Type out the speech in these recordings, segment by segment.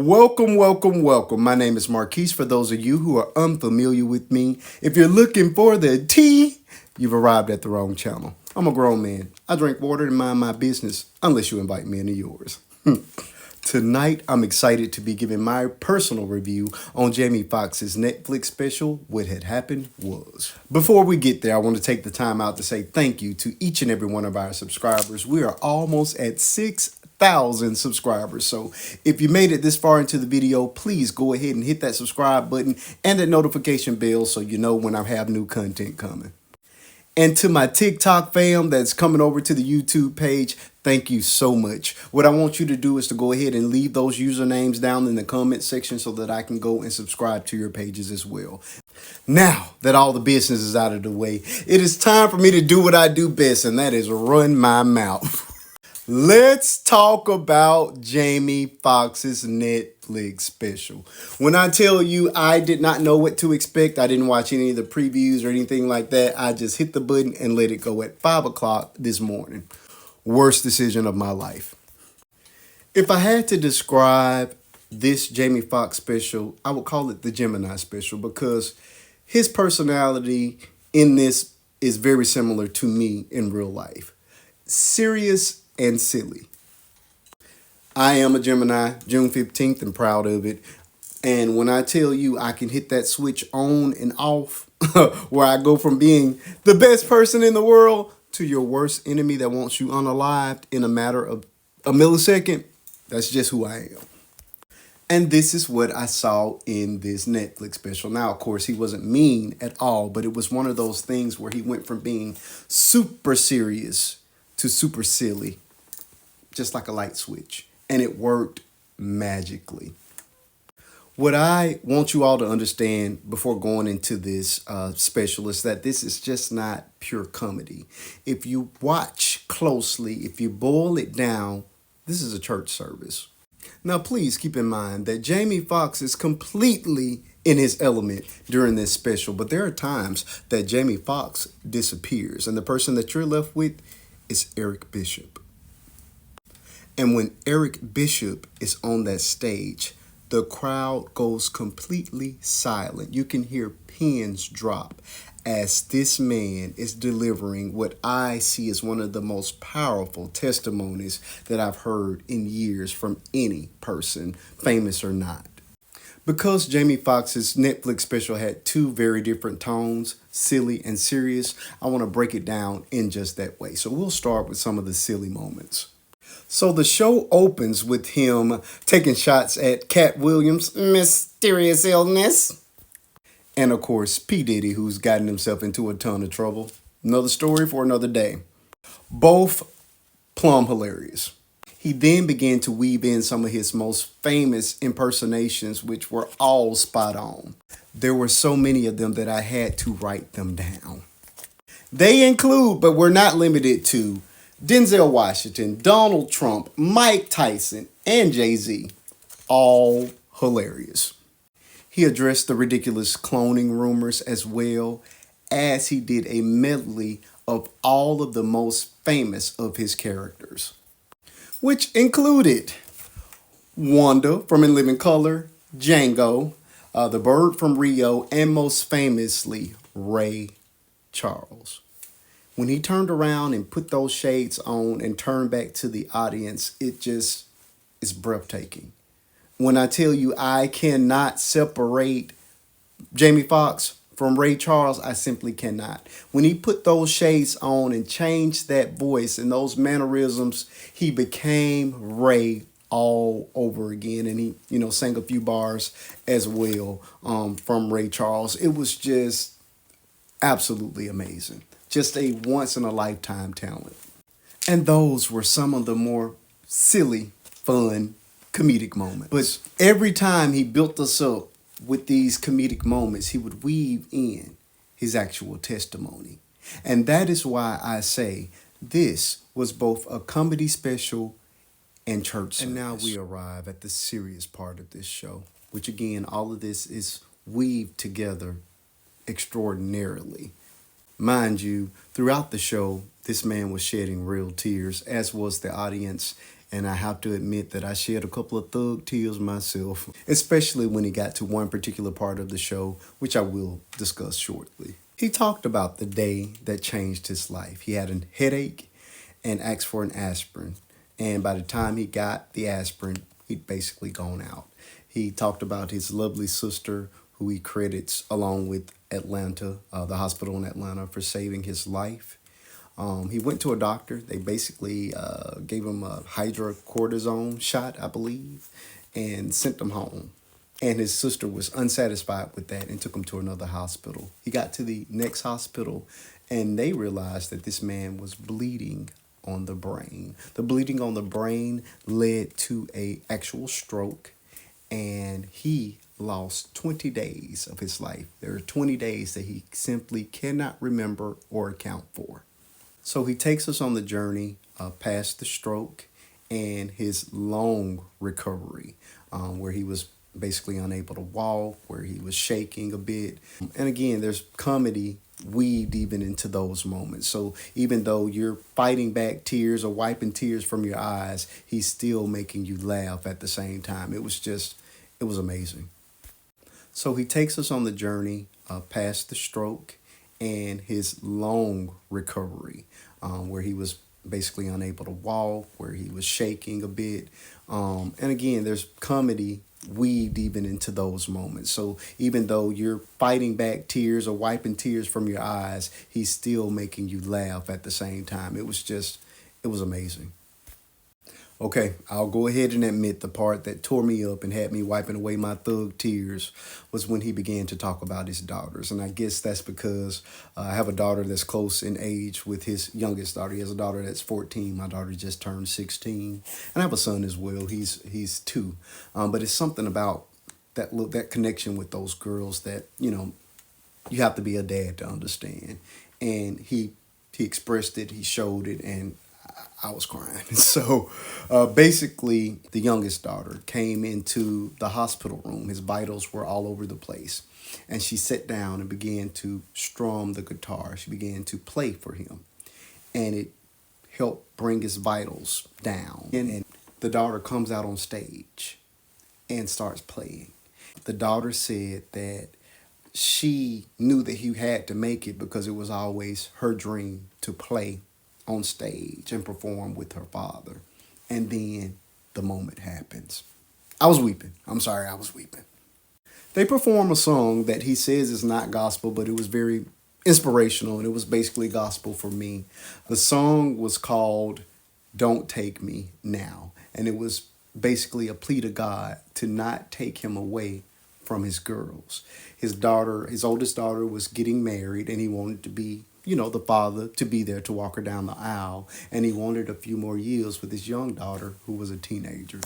Welcome, welcome, welcome. My name is Marquise. For those of you who are unfamiliar with me, if you're looking for the tea, you've arrived at the wrong channel. I'm a grown man. I drink water and mind my business, unless you invite me into yours. Tonight, I'm excited to be giving my personal review on Jamie Foxx's Netflix special, What Had Happened Was. Before we get there, I want to take the time out to say thank you to each and every one of our subscribers. We are almost at 6,000 subscribers. So if you made it this far into the video, please go ahead and hit that subscribe button and that notification bell so you know when I have new content coming. And to my TikTok fam that's coming over to the YouTube page, thank you so much. What I want you to do is to go ahead and leave those usernames down in the comment section so that I can go and subscribe to your pages as well. Now that all the business is out of the way, it is time for me to do what I do best, and that is run my mouth. Let's talk about Jamie Foxx's Netflix special. When I tell you I did not know what to expect, I didn't watch any of the previews or anything like that. I just hit the button and let it go at 5 o'clock this morning. Worst decision of my life. If I had to describe this Jamie Foxx special, I would call it the Gemini special because his personality in this is very similar to me in real life. Serious and silly. I am a Gemini, June 15th, and proud of it. And when I tell you I can hit that switch on and off, where I go from being the best person in the world to your worst enemy that wants you unalived in a matter of a millisecond, that's just who I am. And this is what I saw in this Netflix special. Now, of course, he wasn't mean at all, but it was one of those things where he went from being super serious to super silly, just like a light switch. And it worked magically. What I want you all to understand before going into this special is that this is just not pure comedy. If you watch closely, if you boil it down, this is a church service. Now, please keep in mind that Jamie Foxx is completely in his element during this special, but there are times that Jamie Foxx disappears, and the person that you're left with is Eric Bishop. And when Eric Bishop is on that stage, the crowd goes completely silent. You can hear pins drop as this man is delivering what I see as one of the most powerful testimonies that I've heard in years from any person, famous or not. Because Jamie Foxx's Netflix special had two very different tones, silly and serious, I want to break it down in just that way. So we'll start with some of the silly moments. So the show opens with him taking shots at Cat Williams' mysterious illness. And of course, P. Diddy, who's gotten himself into a ton of trouble. Another story for another day. Both plumb hilarious. He then began to weave in some of his most famous impersonations, which were all spot on. There were so many of them that I had to write them down. They include, but were not limited to, Denzel Washington, Donald Trump, Mike Tyson, and Jay-Z. All hilarious. He addressed the ridiculous cloning rumors as well as he did a medley of all of the most famous of his characters, which included Wanda from In Living Color, Django, the Bird from Rio, and most famously, Ray Charles. When he turned around and put those shades on and turned back to the audience, it just is breathtaking. When I tell you I cannot separate Jamie Foxx from Ray Charles, I simply cannot. When he put those shades on and changed that voice and those mannerisms, he became Ray all over again. And he, sang a few bars as well from Ray Charles. It was just absolutely amazing. Just a once-in-a-lifetime talent. And those were some of the more silly, fun, comedic moments. But every time he built us up with these comedic moments, he would weave in his actual testimony. And that is why I say this was both a comedy special and church service. And now we arrive at the serious part of this show, which again, all of this is weaved together extraordinarily. Mind you, throughout the show, this man was shedding real tears, as was the audience. And I have to admit that I shed a couple of thug tears myself, especially when he got to one particular part of the show, which I will discuss shortly. He talked about the day that changed his life. He had a headache and asked for an aspirin. And by the time he got the aspirin, he'd basically gone out. He talked about his lovely sister, who he credits along with Atlanta, the hospital in Atlanta, for saving his life. He went to a doctor. They basically gave him a hydrocortisone shot, I believe, and sent him home. And his sister was unsatisfied with that and took him to another hospital. He got to the next hospital and they realized that this man was bleeding on the brain. The bleeding on the brain led to a actual stroke, and he lost 20 days of his life. There are 20 days that he simply cannot remember or account for. So he takes us on the journey past the stroke and his long recovery, where he was basically unable to walk, where he was shaking a bit. And again, there's comedy weaved even into those moments. So even though you're fighting back tears or wiping tears from your eyes, he's still making you laugh at the same time. It was amazing. So he takes us on the journey past the stroke and his long recovery, where he was basically unable to walk, where he was shaking a bit. And again, there's comedy weaved even into those moments. So even though you're fighting back tears or wiping tears from your eyes, he's still making you laugh at the same time. It was amazing. Okay, I'll go ahead and admit the part that tore me up and had me wiping away my thug tears was when he began to talk about his daughters. And I guess that's because I have a daughter that's close in age with his youngest daughter. He has a daughter that's 14. My daughter just turned 16. And I have a son as well. He's 2. But it's something about that connection with those girls that, you have to be a dad to understand. And he expressed it, he showed it, and I was crying. So basically, the youngest daughter came into the hospital room. His vitals were all over the place. And she sat down and began to strum the guitar. She began to play for him. And it helped bring his vitals down. And the daughter comes out on stage and starts playing. The daughter said that she knew that he had to make it because it was always her dream to play on stage and perform with her father. And then the moment happens. I was weeping. I'm sorry, I was weeping. They perform a song that he says is not gospel, but it was very inspirational, and it was basically gospel for me. The song was called Don't Take Me Now, and it was basically a plea to God to not take him away from his girls. His oldest daughter was getting married, and he wanted to be the father to be there to walk her down the aisle. And he wanted a few more years with his young daughter, who was a teenager.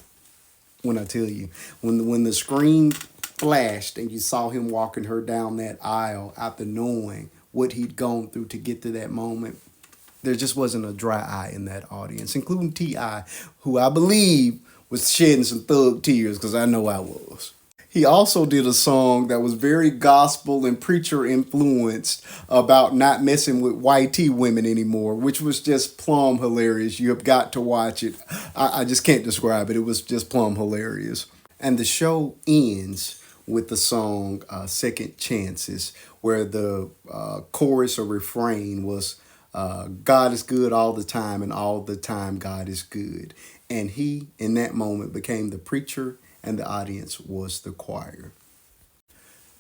When I tell you, when the screen flashed and you saw him walking her down that aisle after knowing what he'd gone through to get to that moment, there just wasn't a dry eye in that audience, including T.I., who I believe was shedding some thug tears, because I know I was. He also did a song that was very gospel and preacher influenced about not messing with YT women anymore, which was just plumb hilarious. You have got to watch it. I just can't describe it. It was just plumb hilarious. And the show ends with the song Second Chances, where the chorus or refrain was God is good all the time, and all the time God is good. And he, in that moment, became the preacher, and the audience was the choir.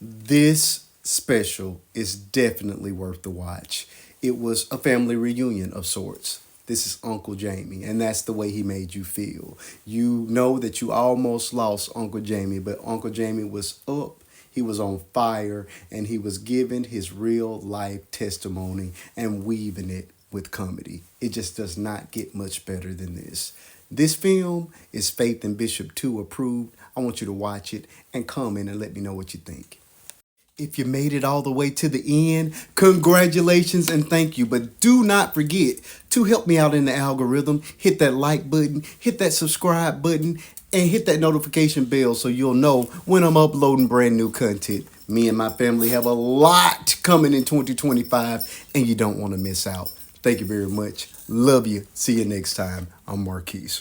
This special is definitely worth the watch. It was a family reunion of sorts. This is Uncle Jamie, and that's the way he made you feel. You know that you almost lost Uncle Jamie, but Uncle Jamie was up. He was on fire, and he was giving his real life testimony and weaving it with comedy. It just does not get much better than this. This film is Faith and Bishop 2 approved. I want you to watch it and comment and let me know what you think. If you made it all the way to the end, congratulations and thank you. But do not forget to help me out in the algorithm. Hit that like button, hit that subscribe button, and hit that notification bell so you'll know when I'm uploading brand new content. Me and my family have a lot coming in 2025, and you don't want to miss out. Thank you very much. Love you. See you next time. I'm Marquise.